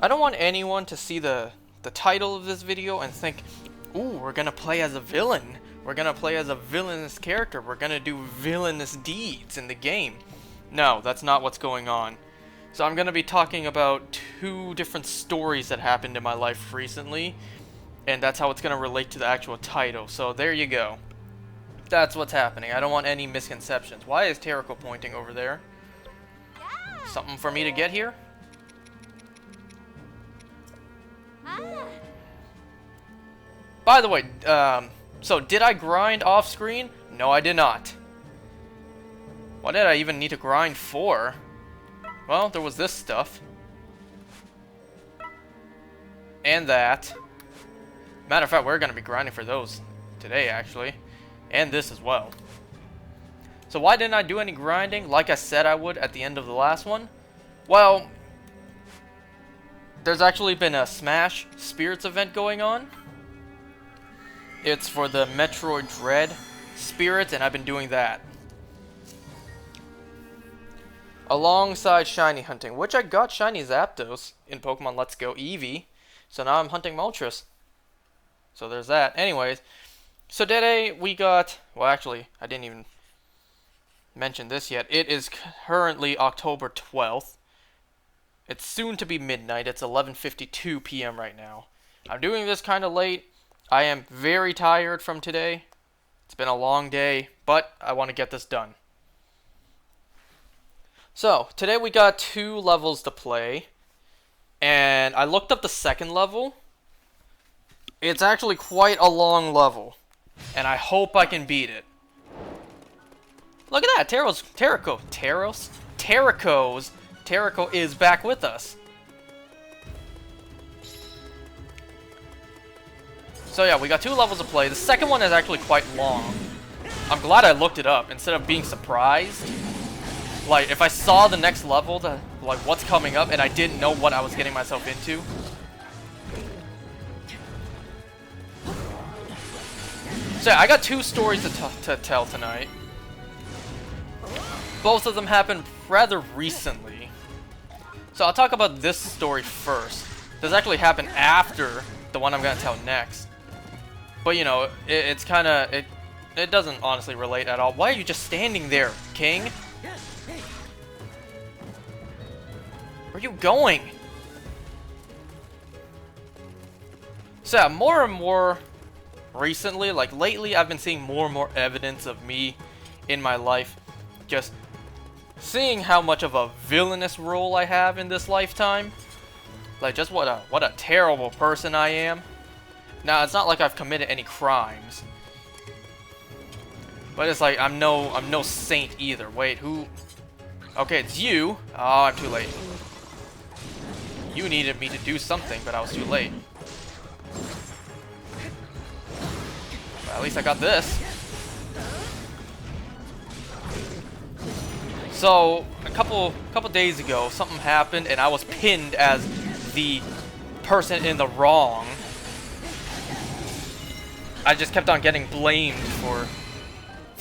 I don't want anyone to see the title of this video and think, ooh, we're gonna play as a villain. We're gonna play as a villainous character. We're gonna do villainous deeds in the game. No, that's not what's going on. So I'm gonna be talking about two different stories that happened in my life recently, and that's how it's gonna relate to the actual title. So there you go. That's what's happening. I don't want any misconceptions. Why is Terrico pointing over there? Something for me to get here? By the way, so did I grind off screen? No, I did not. What did I even need to grind for? Well, there was this stuff. And that. Matter of fact, we're going to be grinding for those today, actually. And this as well. So why didn't I do any grinding like I said I would at the end of the last one? Well, there's actually been a Smash Spirits event going on. It's for the Metroid Dread Spirits, and I've been doing that. Alongside shiny hunting, which I got shiny Zapdos in Pokemon Let's Go Eevee. So now I'm hunting Moltres. So there's that. Anyways, so today we got, well actually, I didn't even mention this yet. It is currently October 12th. It's soon to be midnight. It's 11:52 p.m. right now. I'm doing this kind of late. I am very tired from today. It's been a long day, but I want to get this done. So, today we got 2 levels to play, and I looked up the second level. It's actually quite a long level, and I hope I can beat it. Look at that, Terrico is back with us. So yeah, we got 2 levels to play. The second one is actually quite long. I'm glad I looked it up instead of being surprised. Like, if I saw the next level, like what's coming up, and I didn't know what I was getting myself into. So yeah, I got 2 stories to tell tonight. Both of them happened rather recently. So I'll talk about this story first. This actually happened after the one I'm going to tell next. But you know, it's kind of, it doesn't honestly relate at all. Why are you just standing there, King? Where are you going? So yeah, more and more recently, like lately, I've been seeing more and more evidence of me in my life. Just seeing how much of a villainous role I have in this lifetime. Like, just what a terrible person I am. Now, it's not like I've committed any crimes. But it's like, I'm no saint either. Wait, who? Okay, it's you. Oh, I'm too late. You needed me to do something, but I was too late. Well, at least I got this. So, a couple days ago, something happened, and I was pinned as the person in the wrong. I just kept on getting blamed for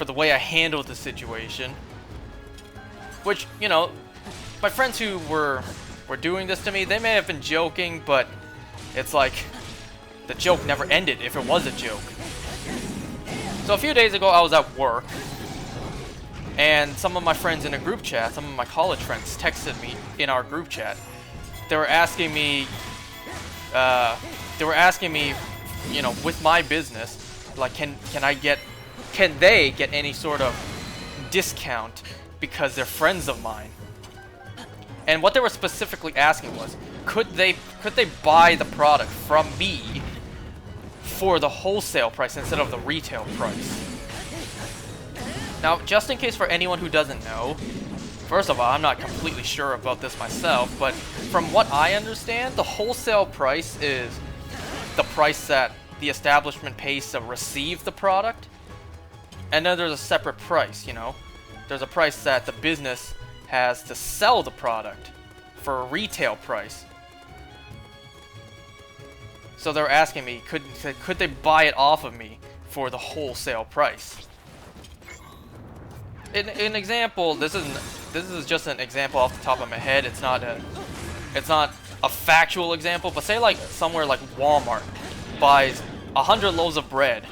the way I handled the situation. Which, you know, my friends who were doing this to me, they may have been joking, but it's like the joke never ended if it was a joke. So a few days ago, I was at work, and some of my friends in a group chat, some of my college friends texted me in our group chat. They were asking me, you know, with my business, like, can they get any sort of discount because they're friends of mine? And what they were specifically asking was, could they buy the product from me for the wholesale price instead of the retail price? Now, just in case for anyone who doesn't know, first of all, I'm not completely sure about this myself, but from what I understand, the wholesale price is the price that the establishment pays to receive the product. And then there's a separate price, you know. There's a price that the business has to sell the product for a retail price. So they're asking me, could they buy it off of me for the wholesale price? An example, this is just an example off the top of my head. It's not a factual example, but say like somewhere like Walmart buys 100 loaves of bread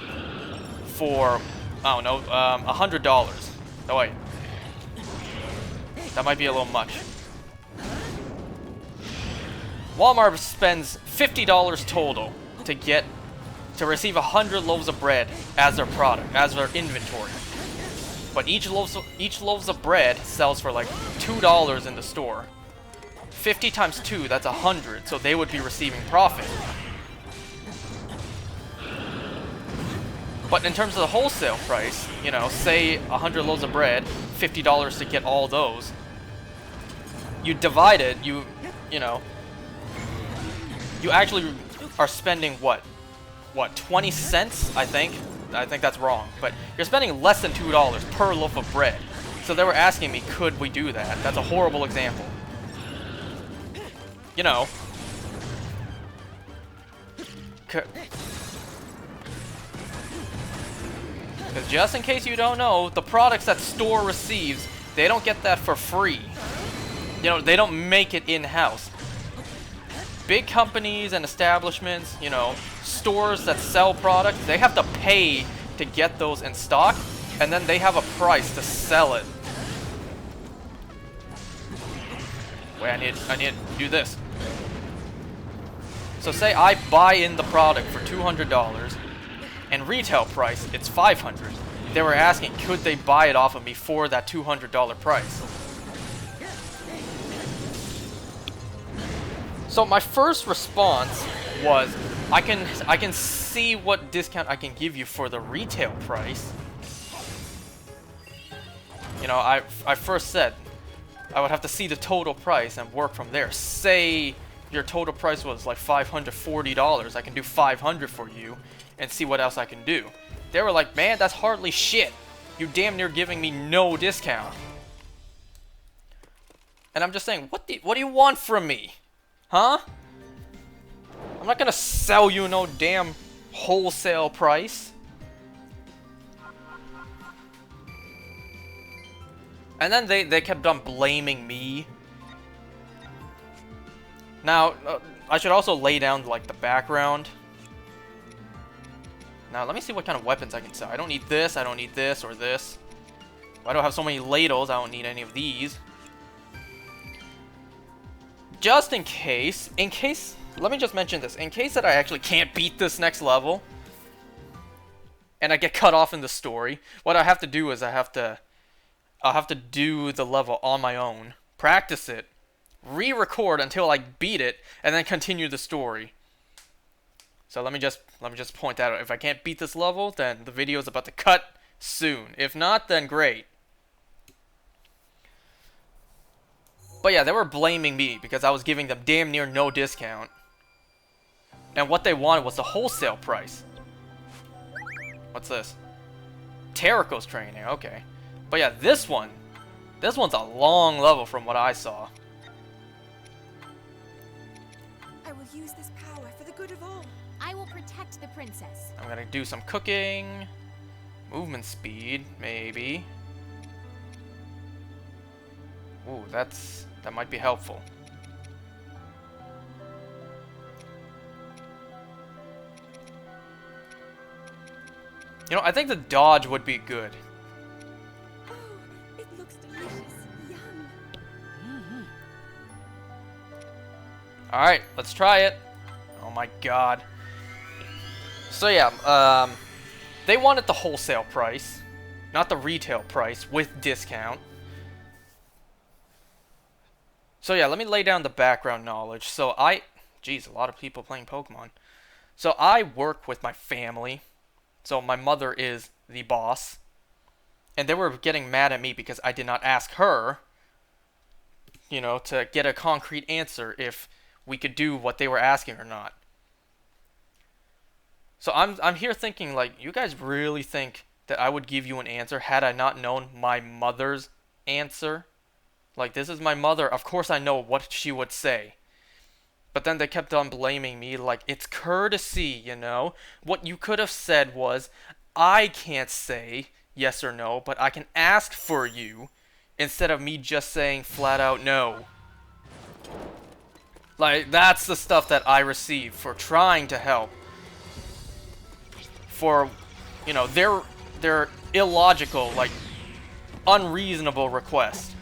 for, I don't know, $100. Oh wait, that might be a little much. Walmart spends $50 total to receive 100 loaves of bread as their product, as their inventory. But each loaves of bread sells for like $2 in the store. 50 times 2, that's 100, so they would be receiving profit. But in terms of the wholesale price, you know, say 100 loaves of bread, $50 to get all those. You divide it, you know, you actually are spending what 20 cents, I think that's wrong, but you're spending less than $2 per loaf of bread. So they were asking me, could we do that? That's a horrible example. You know, because just in case you don't know, the products that store receives, they don't get that for free. You know, they don't make it in-house. Big companies and establishments, you know, stores that sell products, they have to pay to get those in stock, and then they have a price to sell it. Wait, I need to do this. So say I buy in the product for $200, and retail price, it's $500. They were asking, could they buy it off of me for that $200 price? So my first response was, I can see what discount I can give you for the retail price. You know, I first said I would have to see the total price and work from there. Say your total price was like $540, I can do $500 for you and see what else I can do. They were like, man, that's hardly shit. You damn near giving me no discount. And I'm just saying, what do you want from me? Huh? I'm not gonna sell you no damn wholesale price. And then they kept on blaming me. Now, I should also lay down like the background. Now, let me see what kind of weapons I can sell. I don't need this, I don't need this, or this. I don't have so many ladles, I don't need any of these. Just in case, let me just mention this. In case that I actually can't beat this next level, and I get cut off in the story, what I have to do is I'll have to do the level on my own, practice it, re-record until I beat it, and then continue the story. So let me just point that out. If I can't beat this level, then the video is about to cut soon. If not, then great. But yeah, they were blaming me because I was giving them damn near no discount. And what they wanted was the wholesale price. What's this? Terrico's training, okay. But yeah, this one's a long level from what I saw. I will use this power for the good of all. I will protect the princess. I'm gonna do some cooking. Movement speed, maybe. Ooh, that might be helpful. You know, I think the dodge would be good. Oh, it looks delicious. Yum. Alright, let's try it. Oh my god. So yeah, they wanted the wholesale price, not the retail price with discount. So yeah, let me lay down the background knowledge. So geez, a lot of people playing Pokemon. So I work with my family. So my mother is the boss. And they were getting mad at me because I did not ask her, you know, to get a concrete answer if we could do what they were asking or not. So I'm here thinking, like, you guys really think that I would give you an answer had I not known my mother's answer? Like, this is my mother, of course I know what she would say. But then they kept on blaming me, like, it's courtesy, you know? What you could have said was, I can't say yes or no, but I can ask for you, instead of me just saying flat out no. Like, that's the stuff that I receive for trying to help. For, you know, their illogical, like, unreasonable request.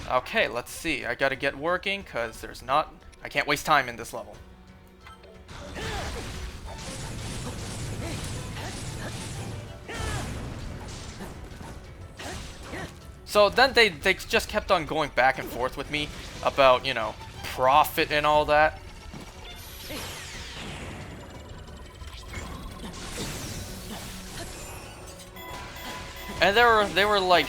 Okay, let's see. I gotta get working, because there's not... I can't waste time in this level. So then they just kept on going back and forth with me about, you know, profit and all that. And they were like,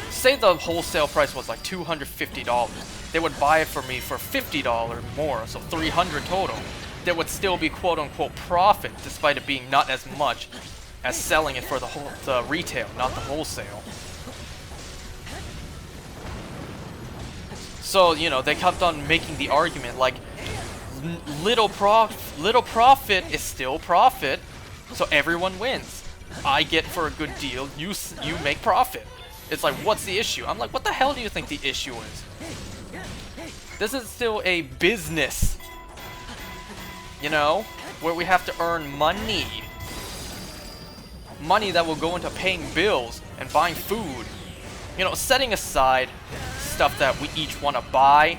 say the wholesale price was like $250. They would buy it for me for $50 more, so $300 total. There would still be quote-unquote profit, despite it being not as much as selling it for the retail, not the wholesale. So, you know, they kept on making the argument like, little profit is still profit, so everyone wins. I get for a good deal, you make profit. It's like, what's the issue? I'm like, what the hell do you think the issue is? This is still a business, you know, where we have to earn money. Money that will go into paying bills and buying food. You know, setting aside stuff that we each want to buy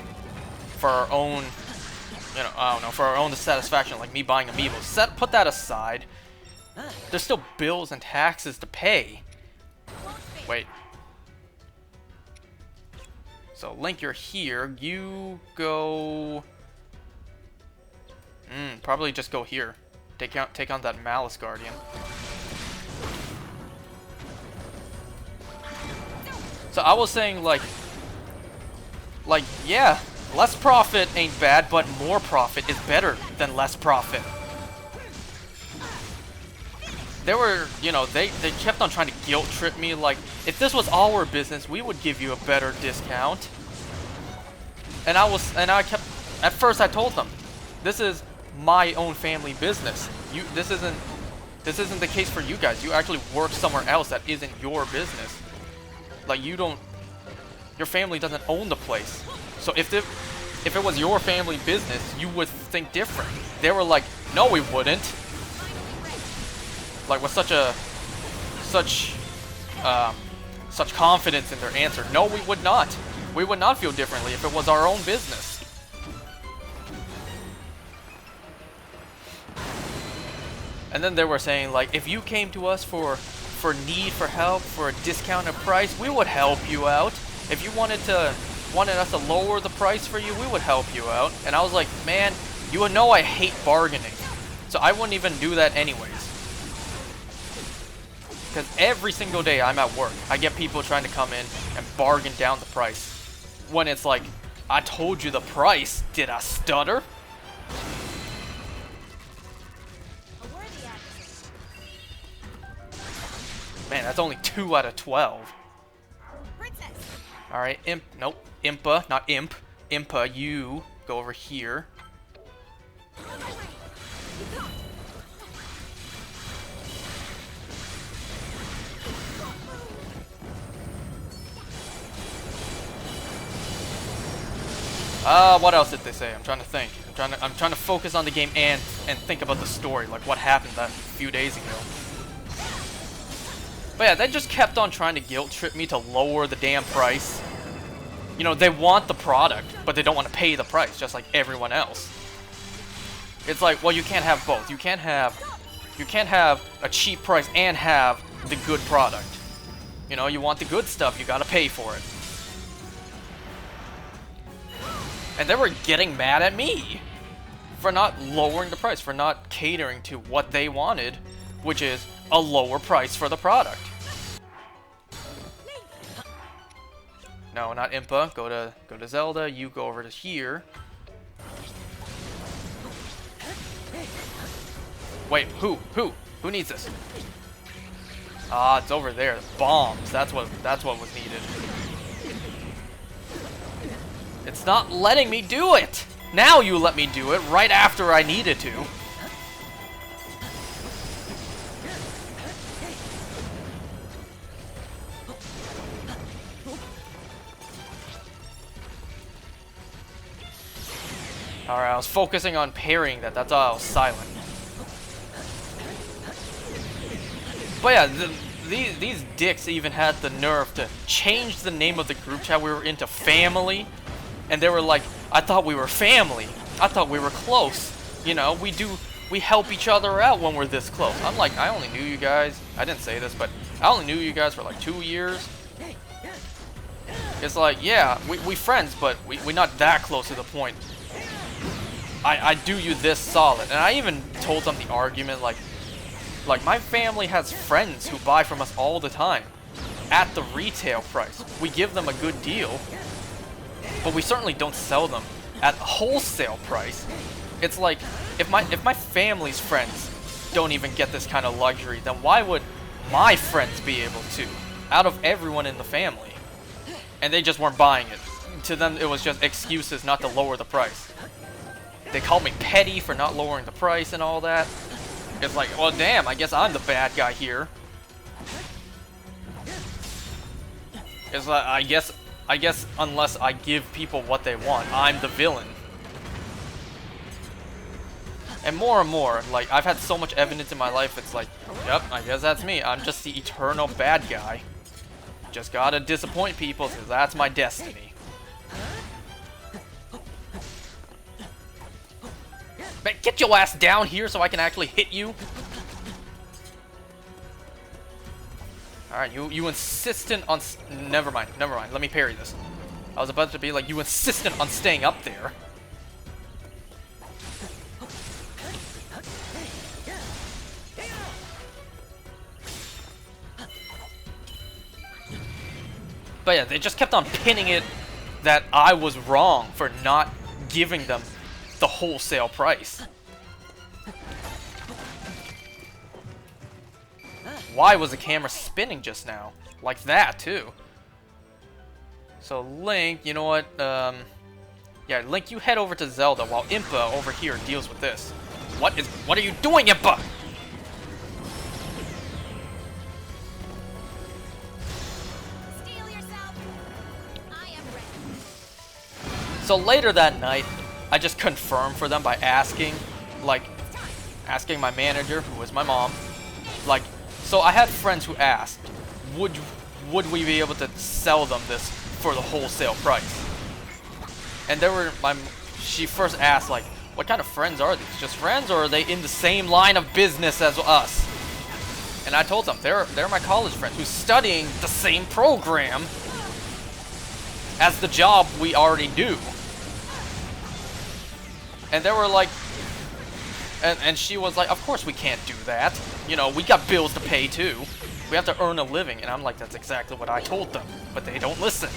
for our own, you know, I don't know, for our own satisfaction, like me buying amiibos. Put that aside. There's still bills and taxes to pay. Wait. So, Link, you're here. You go... probably just go here. Take on that Malice Guardian. So, I was saying, like, yeah, less profit ain't bad, but more profit is better than less profit. They were, you know, they kept on trying to guilt trip me, like, if this was our business, we would give you a better discount. And I kept, at first I told them, this is my own family business. This isn't the case for you guys. You actually work somewhere else that isn't your business. Like, your family doesn't own the place. So if it was your family business, you would think different. They were like, no, we wouldn't. Like, with such confidence in their answer. No, we would not. We would not feel differently if it was our own business. And then they were saying, like, if you came to us for need for help, for a discounted price, we would help you out. If you wanted us to lower the price for you, we would help you out. And I was like, man, you would know I hate bargaining. So I wouldn't even do that anyways. Because every single day I'm at work, I get people trying to come in and bargain down the price. When it's like, I told you the price, did I stutter? Man, that's only 2 out of 12. Alright, Impa, not Imp. Impa, you go over here. What else did they say? I'm trying to think. I'm trying to focus on the game and think about the story, like what happened that few days ago. But yeah, they just kept on trying to guilt trip me to lower the damn price. You know, they want the product, but they don't want to pay the price, just like everyone else. It's like, well, you can't have both. You can't have a cheap price and have the good product. You know, you want the good stuff, you gotta pay for it. And they were getting mad at me for not lowering the price, for not catering to what they wanted, which is a lower price for the product. No, not Impa. Go to Zelda. You go over to here. Wait, who needs this? Ah, it's over there. Bombs. That's what was needed. It's not letting me do it! Now you let me do it, right after I needed to. Alright, I was focusing on parrying that. That's why I was silent. But yeah, these dicks even had the nerve to change the name of the group chat we were into family. And they were like, I thought we were family. I thought we were close. You know, we help each other out when we're this close. I'm like, I only knew you guys. I didn't say this, but I only knew you guys for like 2 years. It's like, yeah, we friends, but we're not that close to the point. I do you this solid. And I even told them the argument, like my family has friends who buy from us all the time at the retail price. We give them a good deal, but we certainly don't sell them at wholesale price. It's like, if my family's friends don't even get this kind of luxury, then why would my friends be able to? Out of everyone in the family. And they just weren't buying it. To them, it was just excuses not to lower the price. They called me petty for not lowering the price and all that. It's like, well, damn, I guess I'm the bad guy here. It's like, I guess unless I give people what they want, I'm the villain. And more, like, I've had so much evidence in my life, it's like, yep, I guess that's me. I'm just the eternal bad guy. Just gotta disappoint people, because that's my destiny. Man, get your ass down here so I can actually hit you. Alright, you insistent on... Never mind. Let me parry this. I was about to be like, you insistent on staying up there. But yeah, they just kept on pinning it that I was wrong for not giving them the wholesale price. Why was the camera spinning just now? Like that, too. So, Link, you know what? Yeah, Link, you head over to Zelda while Impa over here deals with this. What are you doing, Impa? So later that night, I just confirmed for them by asking my manager, who was my mom, like, so I had friends who asked, would we be able to sell them this for the wholesale price? And she first asked, like, what kind of friends are these? Just friends, or are they in the same line of business as us? And I told them, they're my college friends who's studying the same program as the job we already do. And they were like, and she was like, of course we can't do that. You know, we got bills to pay too. We have to earn a living. And I'm like, that's exactly what I told them. But they don't listen.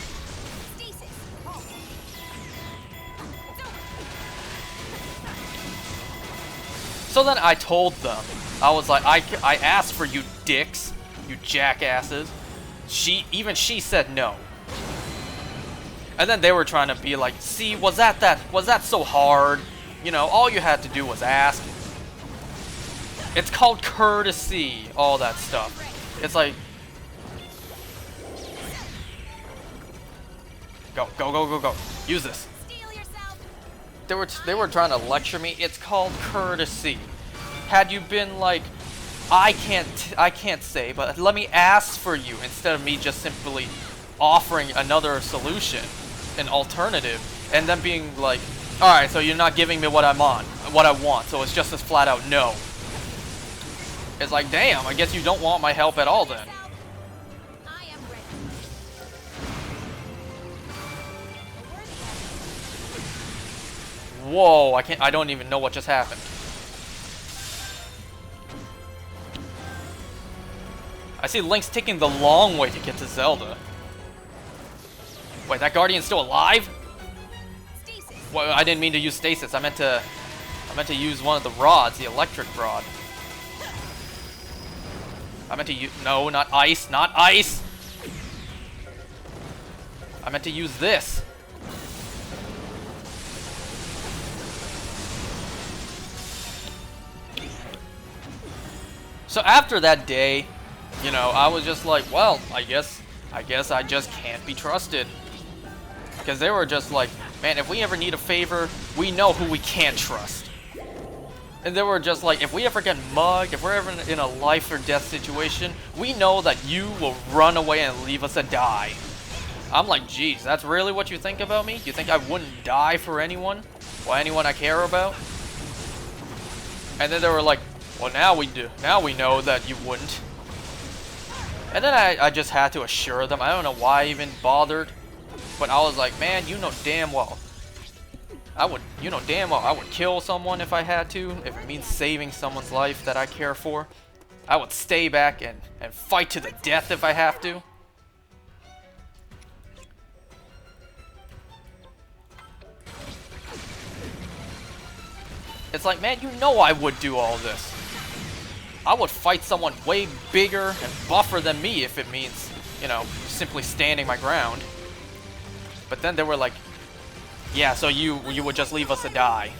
So then I told them, I was like, I asked for you dicks, you jackasses. Even she said no. And then they were trying to be like, see, was that so hard? You know, all you had to do was ask. It's called courtesy, all that stuff. It's like, go. Use this. They were trying to lecture me. It's called courtesy. Had you been like, I can't say, but let me ask for you instead of me just simply offering another solution, an alternative, and then being like, all right, so you're not giving me what I want, so it's just as flat out no. It's like, damn, I guess you don't want my help at all then. Whoa, I don't even know what just happened. I see Link's taking the long way to get to Zelda. Wait, that Guardian's still alive? Well, I didn't mean to use stasis. I meant to use one of the rods, the electric rod. I meant to use... No, not ice. Not ice! I meant to use this. So after that day, you know, I was just like, well, I guess I just can't be trusted. Because they were just like, man, if we ever need a favor, we know who we can't trust. And they were just like, if we ever get mugged, if we're ever in a life or death situation, we know that you will run away and leave us to die. I'm like, geez, that's really what you think about me? You think I wouldn't die for anyone? Or anyone I care about? And then they were like, well, now we do. Now we know that you wouldn't. And then I just had to assure them. I don't know why I even bothered. But I was like, man, you know damn well. You know damn well I would kill someone if I had to. If it means saving someone's life that I care for. I would stay back and fight to the death if I have to. It's like, man, you know I would do all this. I would fight someone way bigger and buffer than me if it means, you know, simply standing my ground. But then they were like, yeah, so you would just leave us to die.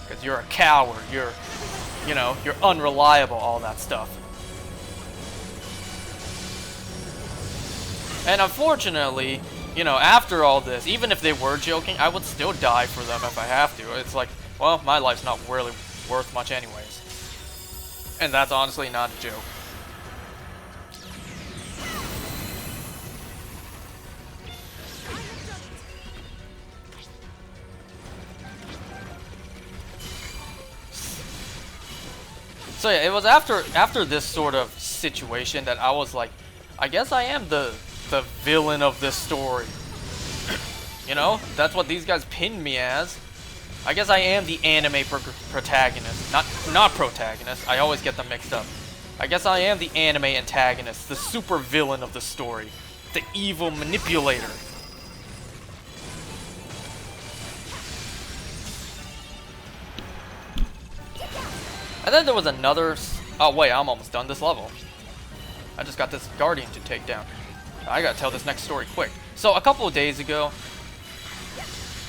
Because you're a coward, you're unreliable, all that stuff. And unfortunately, you know, after all this, even if they were joking, I would still die for them if I have to. It's like, well, my life's not really worth much anyways. And that's honestly not a joke. So yeah, it was after this sort of situation that I was like, I guess I am the villain of this story. You know, that's what these guys pinned me as. I guess I am the anime protagonist, not protagonist. I always get them mixed up. I guess I am the anime antagonist, the supervillain of the story, the evil manipulator. And then there was another. Oh wait, I'm almost done this level. I just got this guardian to take down. I gotta tell this next story quick. So a couple of days ago,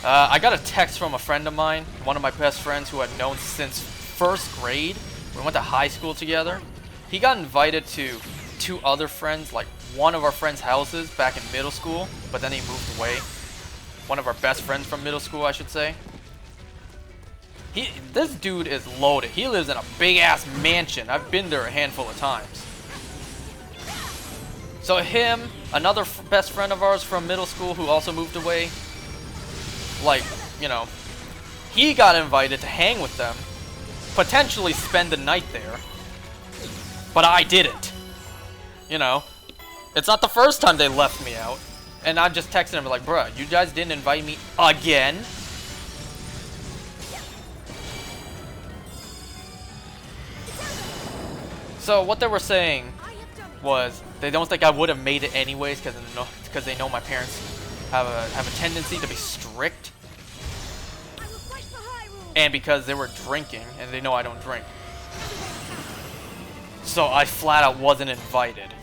I got a text from a friend of mine, one of my best friends who I'd known since first grade. We went to high school together. He got invited to two other friends, like one of our friends' houses back in middle school, but then he moved away. One of our best friends from middle school, I should say. This dude is loaded. He lives in a big-ass mansion. I've been there a handful of times. So him, another best friend of ours from middle school who also moved away, like, you know, he got invited to hang with them, potentially spend the night there, but I didn't. You know, it's not the first time they left me out, and I just texted him like, bruh, you guys didn't invite me again? So what they were saying was they don't think I would have made it anyways because they know my parents have a tendency to be strict, and because they were drinking and they know I don't drink. So I flat out wasn't invited.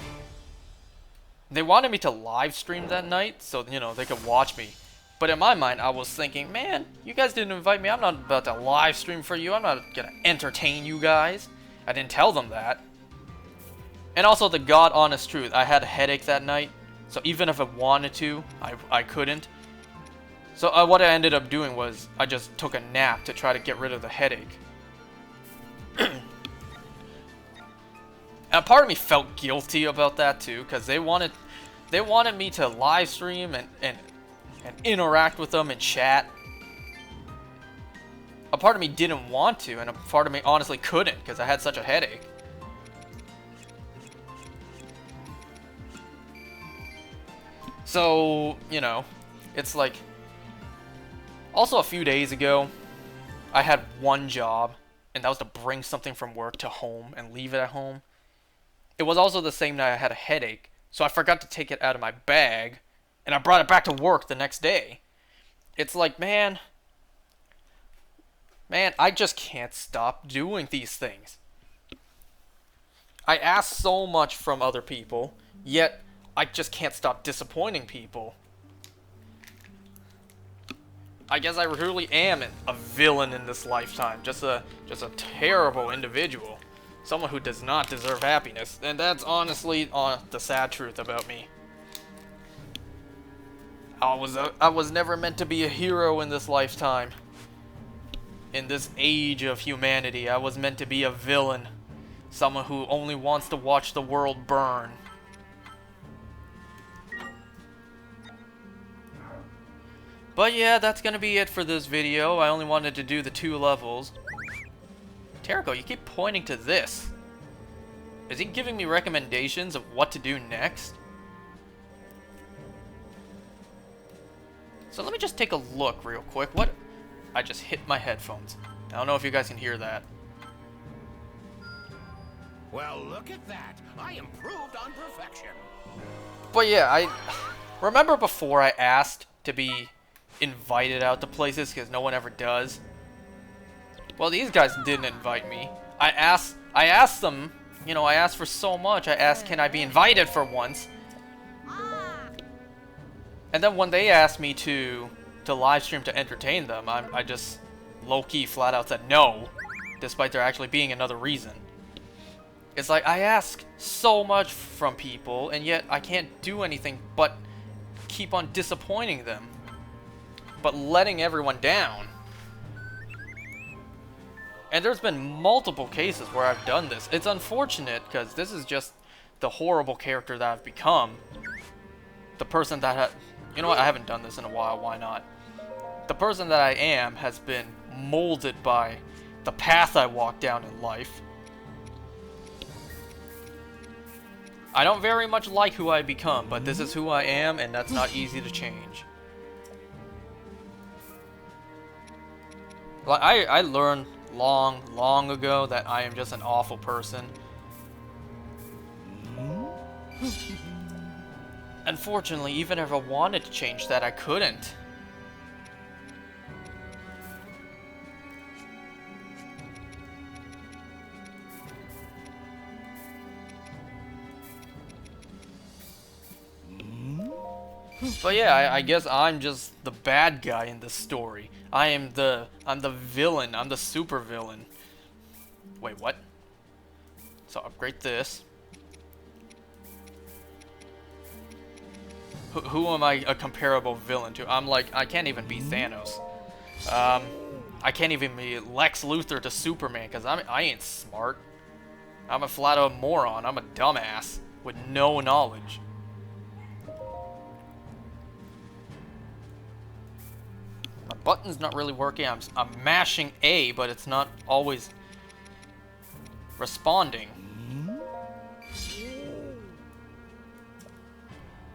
They wanted me to live stream that night so, you know, they could watch me. But in my mind, I was thinking, man, you guys didn't invite me. I'm not about to live stream for you. I'm not gonna entertain you guys. I didn't tell them that. And also the god honest truth, I had a headache that night, so even if I wanted to, I couldn't. So what I ended up doing was I just took a nap to try to get rid of the headache. And part of me felt guilty about that too, because they wanted me to live stream and interact with them and chat. A part of me didn't want to, and a part of me honestly couldn't because I had such a headache. So, you know, it's like... Also, a few days ago, I had one job, and that was to bring something from work to home and leave it at home. It was also the same night I had a headache, so I forgot to take it out of my bag, and I brought it back to work the next day. It's like, man, I just can't stop doing these things. I ask so much from other people, yet I just can't stop disappointing people. I guess I really am a villain in this lifetime, just a terrible individual. Someone who does not deserve happiness, and that's honestly the sad truth about me. I was never meant to be a hero in this lifetime. In this age of humanity, I was meant to be a villain. Someone who only wants to watch the world burn. But yeah, that's gonna be it for this video. I only wanted to do the 2 levels. Terrico, you keep pointing to this. Is he giving me recommendations of what to do next? So let me just take a look real quick. What? I just hit my headphones. I don't know if you guys can hear that. Well, look at that. I improved on perfection. But yeah, I remember before I asked to be invited out to places because no one ever does. Well, these guys didn't invite me. I asked them, you know, I asked for so much. I asked, can I be invited for once? And then when they asked me to live stream to entertain them, I just low-key flat out said no, despite there actually being another reason. It's like, I ask so much from people, and yet I can't do anything but keep on disappointing them. But letting everyone down. And there's been multiple cases where I've done this. It's unfortunate, because this is just the horrible character that I've become. The person that you know what, I haven't done this in a while, why not? The person that I am has been molded by the path I walk down in life. I don't very much like who I become, but this is who I am, and that's not easy to change. Like, I learned long ago that I am just an awful person. Unfortunately, even if I wanted to change that, I couldn't. But yeah, I guess I'm just the bad guy in this story. I'm the villain. I'm the supervillain. Wait, what? So upgrade this. Who am I a comparable villain to? I'm like, I can't even be Thanos. I can't even be Lex Luthor to Superman because I ain't smart. I'm a flat out moron. I'm a dumbass with no knowledge. My button's not really working. I'm mashing A, but it's not always responding.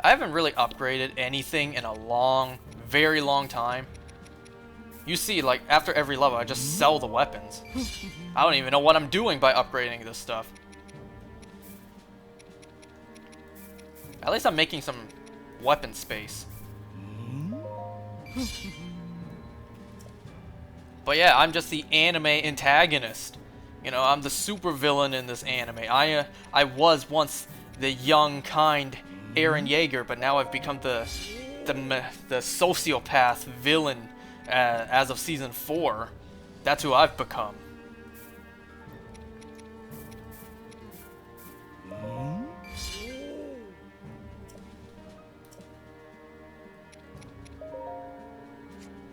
I haven't really upgraded anything in a very long time. You see, like, after every level, I just sell the weapons. I don't even know what I'm doing by upgrading this stuff. At least I'm making some weapon space. But yeah, I'm just the anime antagonist. You know, I'm the supervillain in this anime. I was once the young, kind Eren Yeager, but now I've become the sociopath villain as of season 4. That's who I've become.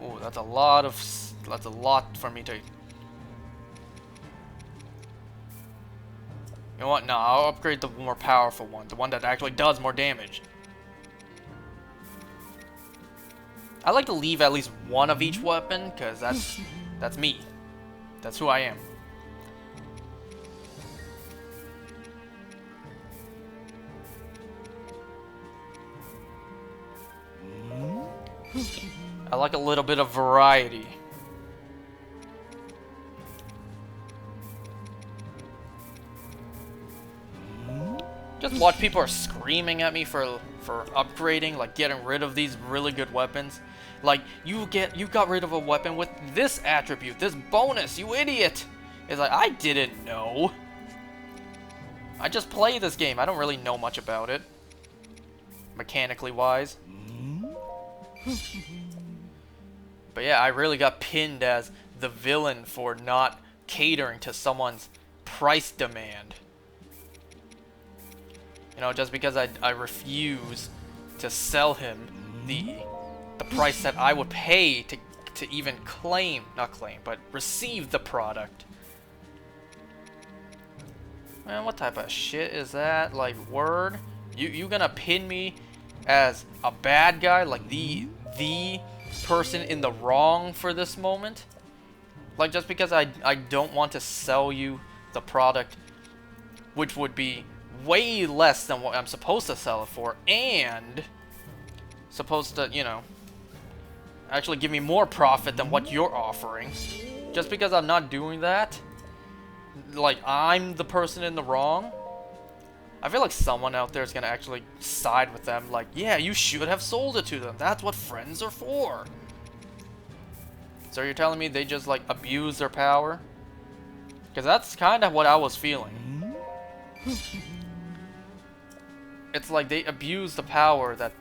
Oh, that's a lot for me to. You know what? No, I'll upgrade the more powerful one, the one that actually does more damage. I like to leave at least one of each weapon, because that's me. That's who I am. I like a little bit of variety. Just watch people are screaming at me for upgrading, like getting rid of these really good weapons. Like, you got rid of a weapon with this attribute, this bonus, you idiot! It's like, I didn't know. I just play this game. I don't really know much about it, mechanically wise. But yeah, I really got pinned as the villain for not catering to someone's price demand. You know, just because I refuse to sell him the the price that I would pay to even claim, not claim, but receive the product. Man, what type of shit is that? Like, word? You gonna pin me as a bad guy, like the person in the wrong for this moment? Like, just because I don't want to sell you the product, which would be way less than what I'm supposed to sell it for, and supposed to, you know, actually give me more profit than what you're offering. Just because I'm not doing that, like, I'm the person in the wrong. I feel like someone out there is gonna actually side with them, like, yeah, you should have sold it to them. That's what friends are for. So you're telling me they just, like, abuse their power? Because that's kind of what I was feeling. It's like they abuse the power, that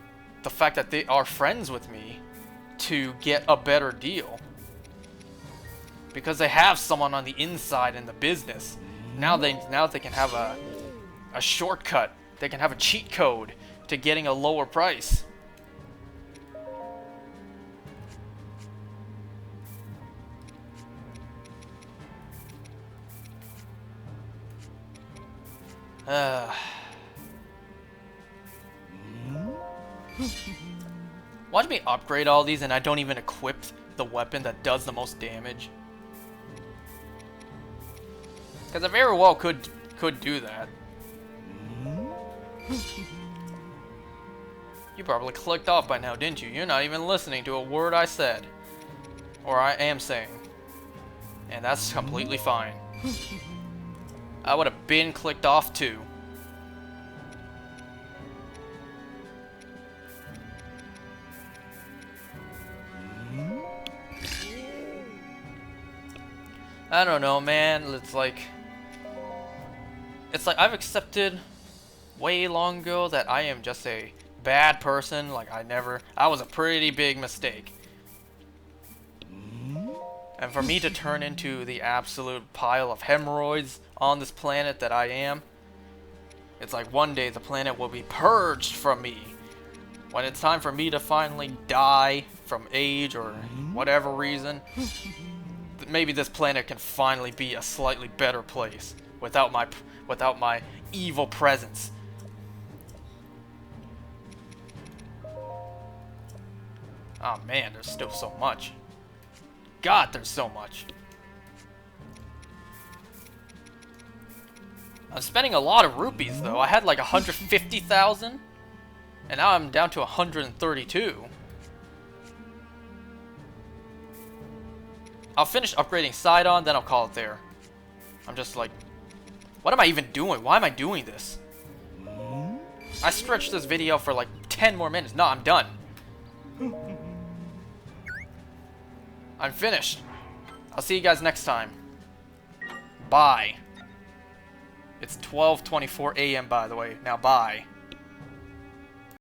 the fact that they are friends with me, to get a better deal. Because they have someone on the inside in the business. Now they can have a shortcut. They can have a cheat code to getting a lower price. Watch me upgrade all these and I don't even equip the weapon that does the most damage. Because I very well could do that. You probably clicked off by now, didn't you? You're not even listening to a word I said. Or I am saying. And that's completely fine. I would have been clicked off too. I don't know, man. It's like I've accepted way long ago that I am just a bad person. Like, I was a pretty big mistake. And for me to turn into the absolute pile of hemorrhoids on this planet that I am, it's like one day the planet will be purged from me. When it's time for me to finally die from age or whatever reason, maybe this planet can finally be a slightly better place without my evil presence. Oh man, there's still so much. God, there's so much. I'm spending a lot of rupees though. I had like 150,000 and now I'm down to 132. I'll finish upgrading Sidon, then I'll call it there. I'm just like, what am I even doing? Why am I doing this? I stretched this video for like 10 more minutes. No, I'm done. I'm finished. I'll see you guys next time. Bye. It's 12:24 a.m. by the way. Now bye.